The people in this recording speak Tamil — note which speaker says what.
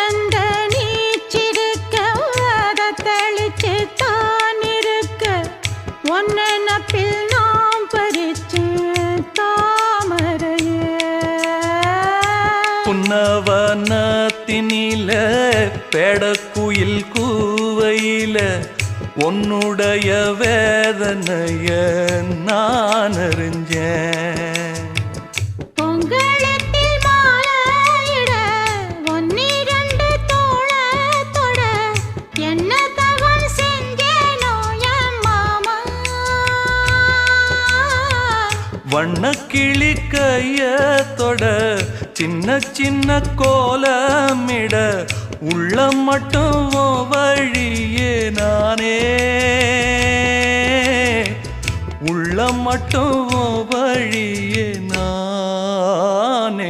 Speaker 1: ஆனந்த நீச்சிருக்க அதை தெளிச்சு தான் இருக்க ஒன்ன நப்பில் நாம் பறிச்சு தாமரைய
Speaker 2: புன்னவனத்தினில பெடக்குயில் கூவையில உன்னுடைய வேதனைய நான் அறிஞ்சேன்.
Speaker 1: பொங்கலத்தில் மாலையிட ஒன்னிரண்டு தோளத்தோட என்ன தவம் செஞ்சேனோ என் மாமா.
Speaker 2: வண்ணக்கிளி கையத்தொட சின்ன சின்ன கோலமிட உள்ளம் மட்டும் வழியே நானே உள்ளம் மட்டும் வழியே நானே.